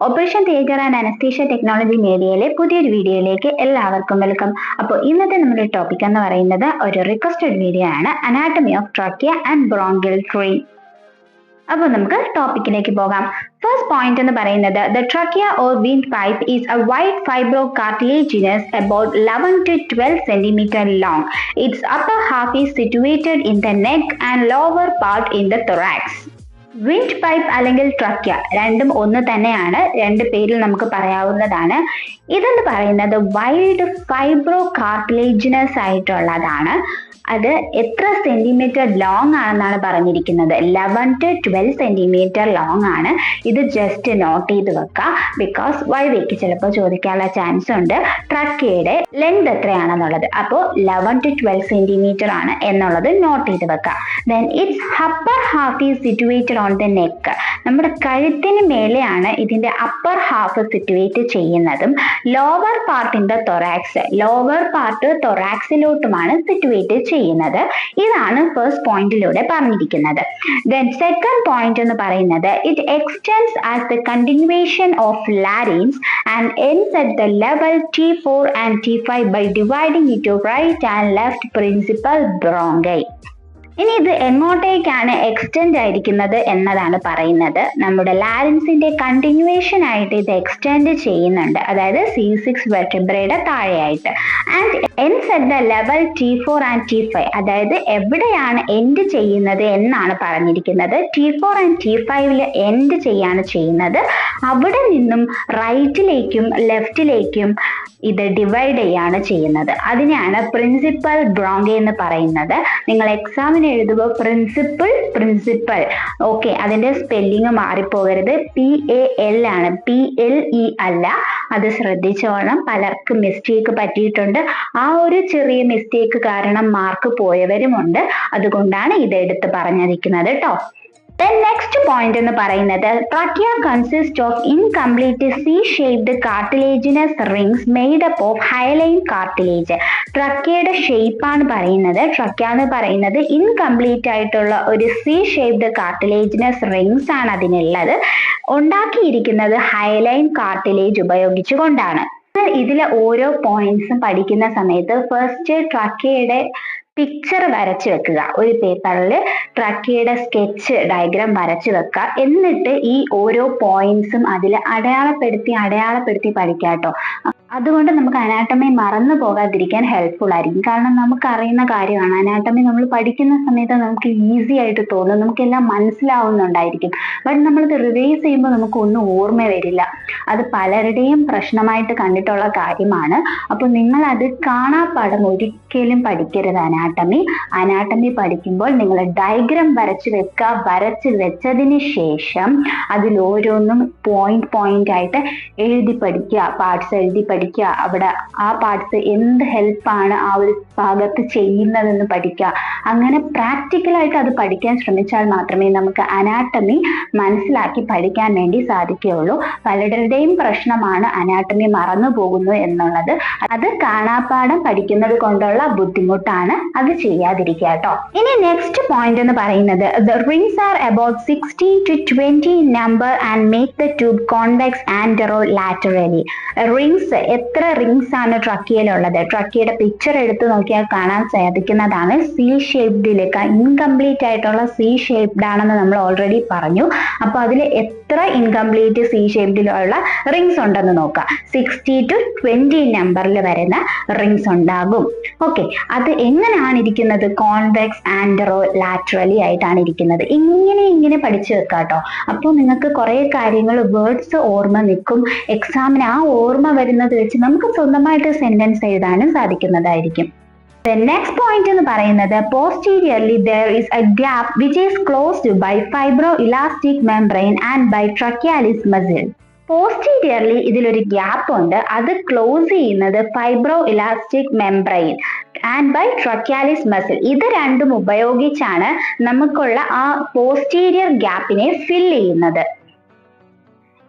Operation theatre and anaesthesia technology മീഡിയയിലെ പുതിയൊരു വീഡിയോയിലേക്ക് എല്ലാവർക്കും വെൽക്കം. അപ്പോൾ ഇന്നത്തെ നമ്മുടെ ടോപ്പിക് എന്ന് പറയുന്നത് ഒരു റിക്വസ്റ്റഡ് വീഡിയോ ആണ്, anatomy of trachea and bronchial tree. അപ്പോൾ നമുക്ക് ടോപ്പിക്കിലേക്ക് പോകാം. ഫസ്റ്റ് പോയിന്റ് എന്ന് പറയുന്നത് the trachea or wind pipe is A wide fibro cartilaginous about 11 to 12 centimeter long. Its upper half is situated in the neck and lower part in the thorax. Wind pipe അല്ലെങ്കിൽ trachea രണ്ടും ഒന്ന് തന്നെയാണ്, രണ്ട് പേരിൽ നമുക്ക് പറയാവുന്നതാണ്. ഇതെന്ന് പറയുന്നത് വൈഡ് ഫൈബ്രോ കാർട്ടിലേജിനസ് ആയിട്ടുള്ളതാണ്. അത് എത്ര സെന്റിമീറ്റർ ലോങ് ആണെന്നാണ് പറഞ്ഞിരിക്കുന്നത്. 11 to 12 സെന്റിമീറ്റർ ലോങ് ആണ്. ഇത് ജസ്റ്റ് നോട്ട് ചെയ്ത് വെക്കാം, ബിക്കോസ് വൈവേക്ക് ചിലപ്പോൾ ചോദിക്കാനുള്ള ചാൻസ് ഉണ്ട് ട്രക്കിയയുടെ ലെങ്ത് എത്രയാണെന്നുള്ളത്. അപ്പോൾ 11 to 12 സെന്റിമീറ്റർ ആണ് എന്നുള്ളത് നോട്ട് ചെയ്ത് വെക്കാം. Then its upper half is situated on the neck. നമ്മുടെ കഴുത്തിന് മേലെയാണ് ഇതിന്റെ അപ്പർ ഹാഫ് സിറ്റുവേറ്റ് ചെയ്യുന്നതും lower part in the thorax, lower part തൊറാക്സിലോട്ടുമാണ് സിറ്റുവേറ്റ് ചെയ്യുന്നത്. ഇതാണ് ഫസ്റ്റ് പോയിന്റിലൂടെ പറഞ്ഞിരിക്കുന്നത്. ദെൻ സെക്കൻഡ് പോയിന്റ് എന്ന് പറയുന്നത് it extends as the continuation of larynx and ends at the level T4 and T5 by dividing into right and left principal bronchi. ഇനി ഇത് എങ്ങോട്ടേക്കാണ് extend ആയിരിക്കുന്നത് എന്നതാണ് പറയുന്നത്. നമ്മുടെ ലാരിൻസിന്റെ കണ്ടിന്യൂവേഷൻ ആയിട്ട് ഇത് എക്സ്റ്റെൻഡ് ചെയ്യുന്നുണ്ട്, അതായത് C6 വെർട്ടിബ്രയുടെ താഴെയായിട്ട്. And ends at the level T4 and T5, അതായത് എവിടെയാണ് എൻഡ് ചെയ്യുന്നത് എന്നാണ് പറഞ്ഞിരിക്കുന്നത്. T4 and T5 എൻഡ് ചെയ്യാണ് ചെയ്യുന്നത്. അവിടെ നിന്നും റൈറ്റിലേക്കും ലെഫ്റ്റിലേക്കും ഇത് ഡിവൈഡ് ചെയ്യാണ് ചെയ്യുന്നത്. അതിനെയാണ് പ്രിൻസിപ്പൽ ബ്രോങ്കി എന്ന് പറയുന്നത്. നിങ്ങൾ എക്സാമിന് എഴുതുമ്പോൾ പ്രിൻസിപ്പൽ ഓക്കെ, അതിന്റെ സ്പെല്ലിങ് മാറിപ്പോകരുത്. PAL ആണ്, PLE അല്ല. അത് ശ്രദ്ധിച്ചോളണം. പലർക്കും മിസ്റ്റേക്ക് പറ്റിയിട്ടുണ്ട്. ആ ഒരു ചെറിയ മിസ്റ്റേക്ക് കാരണം മാർക്ക് പോയവരുമുണ്ട്. അതുകൊണ്ടാണ് ഇത് എടുത്ത് പറഞ്ഞിരിക്കുന്നത് കേട്ടോ. Then next point എന്ന് പറയുന്നത് trachea consists of incomplete C-shaped cartilaginous rings made up of hyaline cartilage. ട്രക്കിയയുടെ ഷേപ്പ് ആണ് പറയുന്നത്. ട്രക്കിയ എന്ന് പറയുന്നത് ഇൻകംപ്ലീറ്റ് ആയിട്ടുള്ള ഒരു C-shaped cartilaginous rings ആണ് അതിനുള്ളത്. ഉണ്ടാക്കിയിരിക്കുന്നത് ഹൈലൈൻ കാർട്ടിലേജ് ഉപയോഗിച്ചുകൊണ്ടാണ്. ഇതിലെ ഓരോ പോയിന്റ്സും പഠിക്കുന്ന സമയത്ത് ഫസ്റ്റ് ട്രക്കിയയുടെ പിക്ചർ വരച്ചു വെക്കുക. ഒരു പേപ്പറിൽ ട്രക്കിയയുടെ സ്കെച്ച് ഡയഗ്രാം വരച്ചു വെക്കുക. എന്നിട്ട് ഈ ഓരോ പോയിന്റ്സും അതിൽ അടയാളപ്പെടുത്തി പഠിക്കാട്ടോ. അതുകൊണ്ട് നമുക്ക് അനാട്ടമി മറന്നു പോകാതിരിക്കാൻ ഹെൽപ്ഫുൾ ആയിരിക്കും. കാരണം നമുക്ക് അറിയുന്ന കാര്യമാണ്. അനാട്ടമി നമ്മൾ പഠിക്കുന്ന സമയത്ത് നമുക്ക് ഈസി ആയിട്ട് തോന്നും, നമുക്കെല്ലാം മനസ്സിലാവുന്നുണ്ടായിരിക്കും. ബട്ട് നമ്മളിത് റിവൈസ് ചെയ്യുമ്പോൾ നമുക്ക് ഒന്നും ഓർമ്മ വരില്ല. അത് പലരുടെയും പ്രശ്നമായിട്ട് കണ്ടിട്ടുള്ള കാര്യമാണ്. അപ്പോൾ നിങ്ങൾ അത് കാണാപ്പാഠം ഒരിക്കലും പഠിക്കരുത്. അനാട്ടമി പഠിക്കുമ്പോൾ നിങ്ങൾ ഡയഗ്രാം വരച്ചു വെക്കുക. വരച്ചു വെച്ചതിന് ശേഷം അതിൽ ഓരോന്നും പോയിന്റ് ആയിട്ട് എഴുതി പഠിക്കുക. പാർട്സ് എഴുതി പഠിക്കുക. അവിടെ ആ പാർട്സ് എന്ത് ഹെൽപ്പാണ് ആ ഒരു ഭാഗത്ത് ചെയ്യുന്നതെന്ന് പഠിക്കുക. അങ്ങനെ പ്രാക്ടിക്കലായിട്ട് അത് പഠിക്കാൻ ശ്രമിച്ചാൽ മാത്രമേ നമുക്ക് അനാട്ടമി മനസ്സിലാക്കി പഠിക്കാൻ വേണ്ടി സാധിക്കുകയുള്ളൂ. പലരുടെയും പ്രശ്നമാണ് അനാട്ടമി മറന്നു പോകുന്നു എന്നുള്ളത്. അത് കാണാപ്പാഠം പഠിക്കുന്നത് കൊണ്ടുള്ള ബുദ്ധിമുട്ടാണ്. അത് ചെയ്യാതിരിക്കുക കേട്ടോ. ഇനി നെക്സ്റ്റ് പോയിന്റ് എന്ന് പറയുന്നത് the rings are about 16 to 20 in number and make the tube convex anterolaterally. Rings, എത്ര റിങ്സ് ആണ് ട്രക്കിയയിലുള്ളത്? ട്രക്കിയയുടെ പിക്ചർ എടുത്ത് നോക്കിയാൽ കാണാൻ സാധിക്കുന്നതാണ്. C-ഷേപ്ഡിലേക്ക് ഇൻകംപ്ലീറ്റ് ആയിട്ടുള്ള C-ഷേപ്ഡ് ആണെന്ന് നമ്മൾ ഓൾറെഡി പറഞ്ഞു. അപ്പൊ അതിൽ എത്ര ഇൻകംപ്ലീറ്റ് C-ഷേപ്ഡിലുള്ള റിങ്സ് ഉണ്ടെന്ന് നോക്കാം. 60 to 20 നമ്പറിൽ വരുന്ന റിങ്സ് ഉണ്ടാകും. ഓക്കെ, അത് എങ്ങനെയാണ് ഇരിക്കുന്നത്? കോൺവെക്സ് ആൻഡറോ ലാറ്ററലി ആയിട്ടാണ് ഇരിക്കുന്നത്. ഇങ്ങനെ പഠിച്ചു വെക്കാട്ടോ. അപ്പോൾ നിങ്ങൾക്ക് കുറെ കാര്യങ്ങൾ വേർഡ്സ് ഓർമ്മ നിൽക്കും. എക്സാമിന് ആ ഓർമ്മ വരുന്നത് വെച്ച് നമുക്ക് സ്വന്തമായിട്ട് സെന്റൻസ് എഴുതാനും സാധിക്കുന്നതായിരിക്കും. The next point എന്ന് പറയുന്നത് posteriorly there is a gap which is closed by fibroelastic membrane and by trachealis muscle. Posteriorly ഇതിലൊരു ഗ്യാപ്പ് ഉണ്ട്. അത് ക്ലോസ് ചെയ്യുന്നത് fibro elastic membrane and by trachealis muscle. ഇത് രണ്ടും ഉപയോഗിച്ചാണ് നമുക്കുള്ള ആ പോസ്റ്റീരിയർ ഗ്യാപ്പിനെ ഫിൽ ചെയ്യുന്നത്.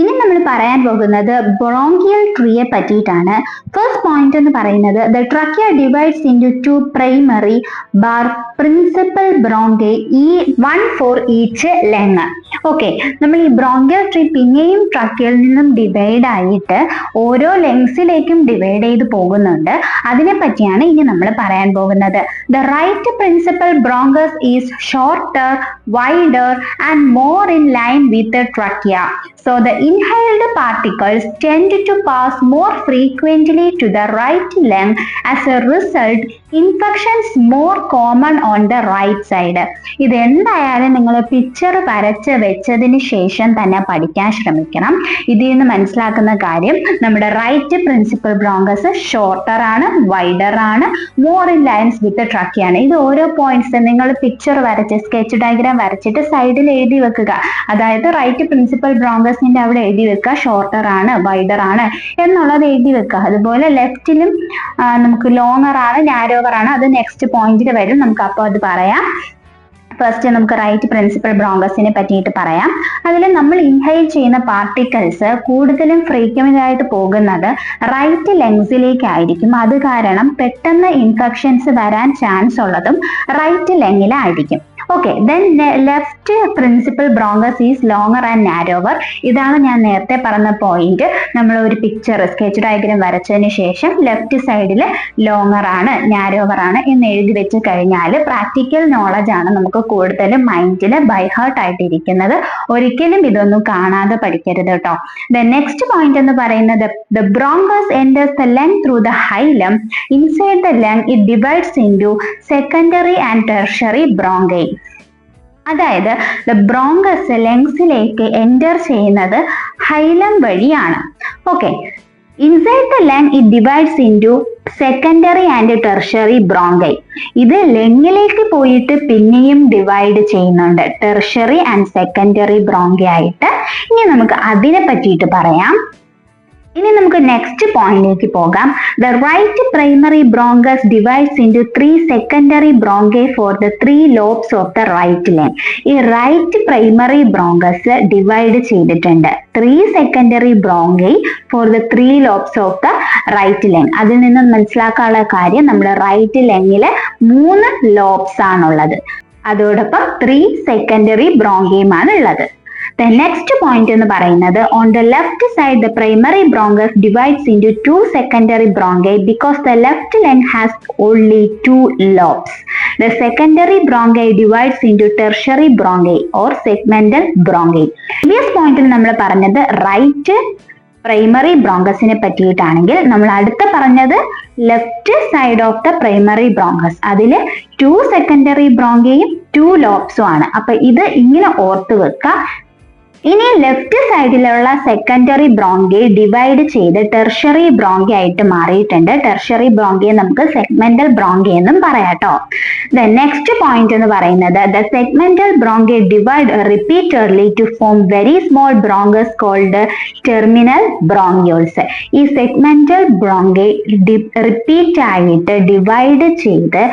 ഇനി നമ്മൾ പറയാൻ പോകുന്നത് ബ്രോങ്കിയൽ ട്രീയെ പറ്റിയിട്ടാണ്. ഫസ്റ്റ് പോയിന്റ് എന്ന് പറയുന്നത് the trachea divides into two primary bar principal bronchi ഈ one for each lung. Okay, നമ്മൾ ഈ ബ്രോങ്കിയൽ ട്രീ പിന്നെയും ട്രക്കിയയിൽ നിന്നും ഡിവൈഡ് ആയിട്ട് ഓരോ ലെങ്സിലേക്കും ഡിവൈഡ് ചെയ്ത് പോകുന്നുണ്ട്. അതിനെ പറ്റിയാണ് ഇനി നമ്മൾ പറയാൻ പോകുന്നത്. The right principal bronchus is shorter, wider and more in line with trachea. So the inhaled particles tend to pass more frequently to the right lung. As a result, infections more common on the right side. ഇത് എന്തായാലും നിങ്ങൾ picture വരച്ച് വെച്ചതിന് ശേഷം തന്നെ പഠിക്കാൻ ശ്രമിക്കണം. ഇതിൽ നിന്ന് മനസ്സിലാക്കുന്ന കാര്യം നമ്മുടെ റൈറ്റ് പ്രിൻസിപ്പൽ ബ്രോങ്കസ് ഷോർട്ടർ ആണ്, വൈഡർ ആണ്, മോർ ഇൻ ലൈൻസ് വിത്ത് ട്രക്കിയാണ്. ഇത് ഓരോ പോയിന്റ്സ് നിങ്ങൾ പിക്ചർ വരച്ച് സ്കെച്ച് ഡയഗ്രാം വരച്ചിട്ട് സൈഡിൽ എഴുതി വെക്കുക. അതായത് റൈറ്റ് പ്രിൻസിപ്പൽ ബ്രോങ്കസ് അവിടെ എഴുതി വെക്കുക ഷോർട്ടർ ആണ്, വൈഡർ ആണ് എന്നുള്ളത് എഴുതി വെക്കുക. അതുപോലെ ലെഫ്റ്റിലും നമുക്ക് ലോങ്ങർ ആണ്, നാരോവർ ആണ്. അത് നെക്സ്റ്റ് പോയിന്റിൽ വരും, നമുക്ക് അപ്പോൾ അത് പറയാം. ഫസ്റ്റ് നമുക്ക് റൈറ്റ് പ്രിൻസിപ്പൽ ബ്രോങ്കസിനെ പറ്റിയിട്ട് പറയാം. അതിൽ നമ്മൾ ഇൻഹെയിൽ ചെയ്യുന്ന പാർട്ടിക്കിൾസ് കൂടുതലും ഫ്രീക്വന്റ് ആയിട്ട് പോകുന്നത് റൈറ്റ് ലെങ്സിലേക്കായിരിക്കും. അത് കാരണം പെട്ടെന്ന് ഇൻഫെക്ഷൻസ് വരാൻ ചാൻസ് ഉള്ളതും റൈറ്റ് ലെങ്ങിലായിരിക്കും. Okay, then left principal bronchus is longer and narrower. ഇതാണ് ഞാൻ നേരത്തെ പറഞ്ഞ പോയിന്റ്. നമ്മൾ ഒരു പിക്ചർ സ്കെച്ച് ഡയഗ്രാം വരച്ചതിന് ശേഷം ലെഫ്റ്റ് സൈഡിൽ ലോങ്ങർ ആണ്, നാരോവർ ആണ് എന്ന് എഴുതി വെച്ച് കഴിഞ്ഞാൽ പ്രാക്ടിക്കൽ നോളജ് ആണ് നമുക്ക് കൂടുതലും മൈൻഡിൽ ബൈ ഹാർട്ട് ആയിട്ടിരിക്കുന്നത്. ഒരിക്കലും ഇതൊന്നും കാണാതെ പഠിക്കരുത് കേട്ടോ. ദ നെക്സ്റ്റ് പോയിന്റ് എന്ന് പറയുന്നത് the bronchus enters the lung through the hilum. Inside the lung it divides into secondary and tertiary bronchi. അതായത് ദ ബ്രോങ്കസ് ലെങ്സിലേക്ക് എൻ്റർ ചെയ്യുന്നത് ഹൈലം വഴിയാണ്. Okay, inside the lung it divides into secondary and tertiary bronchi. ഇത് ലെങ്ങിലേക്ക് പോയിട്ട് പിന്നെയും divide ചെയ്യുന്നുണ്ട്, tertiary and secondary bronchi ആയിട്ട്. ഇനി നമുക്ക് അതിനെ പറ്റിയിട്ട് പറയാം. ഇനി നമുക്ക് നെക്സ്റ്റ് പോയിന്റിലേക്ക് പോകാം. The right primary bronchus divides into 3 secondary bronchi for the 3 lobes of the right lung. ഈ റൈറ്റ് പ്രൈമറി ബ്രോങ്കസ് ഡിവൈഡ് ചെയ്തിട്ടുണ്ട് 3 secondary bronchi for the 3 lobes of the right lung. അതിൽ നിന്ന് മനസ്സിലാക്കാനുള്ള കാര്യം നമ്മുടെ റൈറ്റ് ലങ്ങില് 3 ലോബ്സ് ആണുള്ളത്, അതോടൊപ്പം 3 സെക്കൻഡറി ബ്രോങ്കൈയുമാണ് ഉള്ളത്. The next point എന്ന് പറയുന്നത് on the left side the primary bronchus divides into 2 secondary bronchi because the left lung has only 2 lobes. The secondary bronchi divides into tertiary bronchi or segmental bronchi. Previous point നമ്മൾ പറഞ്ഞത് right primary ബ്രോങ്കസിനെ പറ്റിയിട്ടാണെങ്കിൽ നമ്മൾ അടുത്ത പറഞ്ഞത് left side of the primary bronchus. അതിൽ 2 secondary ബ്രോങ്കയും 2 ലോബ്സും ആണ്. അപ്പൊ ഇത് ഇങ്ങനെ ഓർത്ത് വെക്കുക. ഇനി ലെഫ്റ്റ് സൈഡിലുള്ള സെക്കൻഡറി ബ്രോങ്കി ഡിവൈഡ് ചെയ്ത് ടെർഷ്യറി ബ്രോങ്കി ആയിട്ട് മാറിയിട്ടുണ്ട്. ടെർഷ്യറി ബ്രോങ്കിയെ നമുക്ക് സെഗ്മെന്റൽ ബ്രോങ്കി എന്നും പറയാട്ടോ. ദ നെക്സ്റ്റ് പോയിന്റ് എന്ന് പറയുന്നത് the segmental bronchi divide repeatedly to form very small bronchus called terminal bronchioles. ഈ സെഗ്മെന്റൽ ബ്രോങ്കി റിപ്പീറ്റ് ആയിട്ട് ഡിവൈഡ് ചെയ്ത്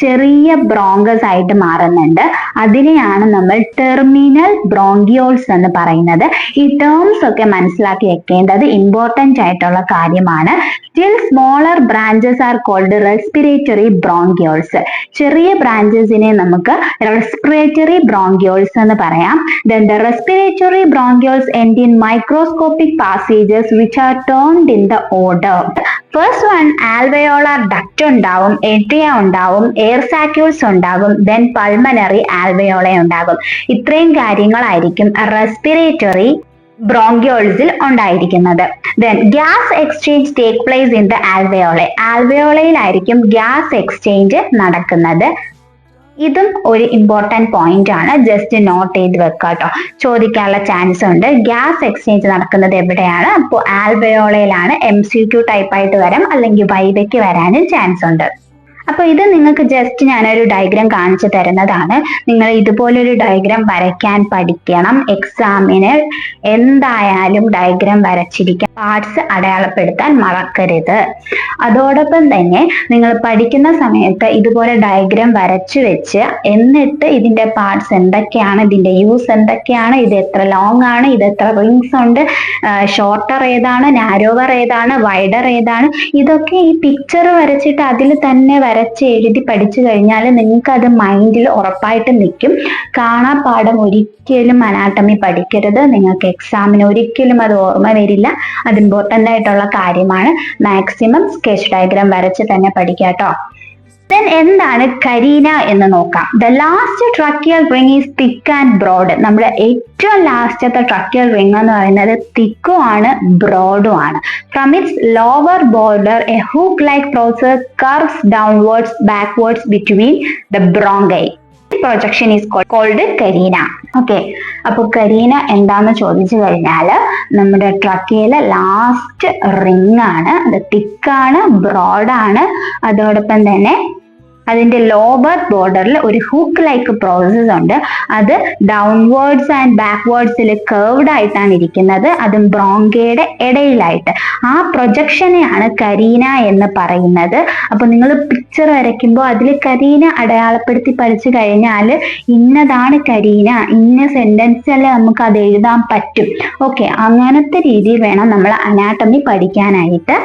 ചെറിയ ബ്രോങ്കസ് ആയിട്ട് മാറുന്നുണ്ട്. അതിനെയാണ് നമ്മൾ ടെർമിനൽ ബ്രോങ്ക്യൂൾസ് എന്ന് പറയുന്നത്. ഈ ടേംസ് ഒക്കെ മനസ്സിലാക്കി വെക്കേണ്ടത് ഇമ്പോർട്ടന്റ് ആയിട്ടുള്ള കാര്യമാണ്. Still smaller branches are called respiratory bronchioles. ചെറിയ ബ്രാഞ്ചസിനെ നമുക്ക് റെസ്പിറേറ്ററി ബ്രോങ്ക്യൂൾസ് എന്ന് പറയാം. Then the respiratory bronchioles end in microscopic passages which are termed in the order. First one alveolar duct ഉണ്ടാവും, atria ഉണ്ടാവും, air sacules ഉണ്ടാകും, then pulmonary alveoli ഉണ്ടാകും. ഇത്രയും കാര്യങ്ങളായിരിക്കും റെസ്പിറേറ്ററി ബ്രോങ്ക്യൂൾസിൽ ഉണ്ടായിരിക്കുന്നത്. Then gas exchange take place in the alveoli. ആൽവയോളയിലായിരിക്കും gas exchange നടക്കുന്നത്. ഇതും ഒരു ഇമ്പോർട്ടന്റ് പോയിന്റ് ആണ്, ജസ്റ്റ് നോട്ട് ചെയ്ത് വെക്കാട്ടോ, ചോദിക്കാനുള്ള ചാൻസ് ഉണ്ട്. ഗ്യാസ് എക്സ്ചേഞ്ച് നടക്കുന്നത് എവിടെയാണ്? അപ്പോൾ ആൽവയോളയിലാണ്. MCQ ടൈപ്പ് ആയിട്ട് വരാം, അല്ലെങ്കിൽ വൈവയ്ക്ക് വരാനും ചാൻസ് ഉണ്ട്. അപ്പൊ ഇത് നിങ്ങൾക്ക് ജസ്റ്റ് ഞാനൊരു ഡയഗ്രാം കാണിച്ചു തരുന്നതാണ്. നിങ്ങൾ ഇതുപോലൊരു ഡയഗ്രാം വരയ്ക്കാൻ പഠിക്കണം. എക്സാമിന് എന്തായാലും ഡയഗ്രാം വരച്ചിരിക്കാം. പാർട്സ് അടയാളപ്പെടുത്താൻ മറക്കരുത്. അതോടൊപ്പം തന്നെ നിങ്ങൾ പഠിക്കുന്ന സമയത്ത് ഇതുപോലെ ഡയഗ്രാം വരച്ചു വെച്ച് എന്നിട്ട് ഇതിന്റെ പാർട്സ് എന്തൊക്കെയാണ്, ഇതിന്റെ യൂസ് എന്തൊക്കെയാണ്, ഇത് എത്ര ലോങ് ആണ്, ഇത് എത്ര റിങ്സ് ഉണ്ട്, ഷോർട്ടർ ഏതാണ്, നാരോവർ ഏതാണ്, വൈഡർ ഏതാണ്, ഇതൊക്കെ ഈ പിക്ചർ വരച്ചിട്ട് അതിൽ തന്നെ വരച്ച് എഴുതി പഠിച്ചു കഴിഞ്ഞാൽ നിങ്ങൾക്ക് അത് മൈൻഡിൽ ഉറപ്പായിട്ട് നിൽക്കും. കാണാപ്പാഠം ഒരിക്കലും അനാട്ടമി പഠിക്കരുത്. നിങ്ങൾക്ക് എക്സാമിന് ഒരിക്കലും അത് ഓർമ്മ വരില്ല. അത് ഇമ്പോർട്ടൻ്റ് ആയിട്ടുള്ള കാര്യമാണ്. മാക്സിമം സ്കെച്ച് ഡയഗ്രാം വരച്ച് തന്നെ പഠിക്കാട്ടോ. ദെൻ എന്താണ് കരീന എന്ന് നോക്കാം. The last tracheal ring is thick and broad. നമ്മുടെ ഏറ്റവും ലാസ്റ്റത്തെ ട്രക്കിയൽ റിംഗ് എന്ന് പറയുന്നത് തിക്കും ആണ് ബ്രോഡും ആണ്. From its lower border a hook like process curves downwards backwards between the bronchi. Projection is called carina. Okay, അപ്പൊ കരീന എന്താന്ന് ചോദിച്ചു കഴിഞ്ഞാല് നമ്മുടെ ട്രക്കിയിലെ ലാസ്റ്റ് റിംഗ് ആണ്. അത് തിക്കാണ്, ബ്രോഡാണ്. അതോടൊപ്പം തന്നെ അതിന്റെ ലോവർ ബോർഡറിൽ ഒരു ഹൂക്ക് ലൈക്ക് പ്രോസസ് ഉണ്ട്. അത് ഡൗൺവേർഡ്സ് ആൻഡ് ബാക്ക്വേർഡ്സിൽ കർവ്ഡ് ആയിട്ടാണ് ഇരിക്കുന്നത്. അതും ബ്രോങ്കയുടെ ഇടയിലായിട്ട്. ആ പ്രൊജക്ഷനെയാണ് കരീന എന്ന് പറയുന്നത്. അപ്പൊ നിങ്ങൾ പിക്ചർ വരയ്ക്കുമ്പോൾ അതിൽ കരീന അടയാളപ്പെടുത്തി പഠിച്ചു കഴിഞ്ഞാൽ ഇന്നതാണ് കരീന, ഇന്ന സെന്റൻസിൽ നമുക്ക് അത് എഴുതാൻ പറ്റും. ഓക്കെ, അങ്ങനത്തെ രീതിയിൽ വേണം നമ്മൾ അനാട്ടമി പഠിക്കാനായിട്ട്.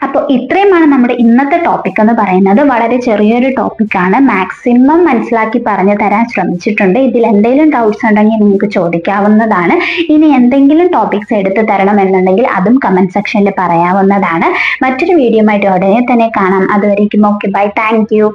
അപ്പോൾ ഇത്രയുമാണ് നമ്മുടെ ഇന്നത്തെ ടോപ്പിക് എന്ന് പറയുന്നത്. വളരെ ചെറിയൊരു ടോപ്പിക്കാണ്. മാക്സിമം മനസ്സിലാക്കി പറഞ്ഞു തരാൻ ശ്രമിച്ചിട്ടുണ്ട്. ഇതിൽ എന്തെങ്കിലും ഡൗട്ട്സ് ഉണ്ടെങ്കിൽ നിങ്ങൾക്ക് ചോദിക്കാവുന്നതാണ്. ഇനി എന്തെങ്കിലും ടോപ്പിക്സ് എടുത്തു തരണം എന്നുണ്ടെങ്കിൽ അതും കമന്റ് സെക്ഷനിൽ പറയാവുന്നതാണ്. മറ്റൊരു വീഡിയോ ആയിട്ട് ഉടനെ തന്നെ കാണാം. അതുവരേക്കും ഓക്കെ, ബൈ, താങ്ക് യു.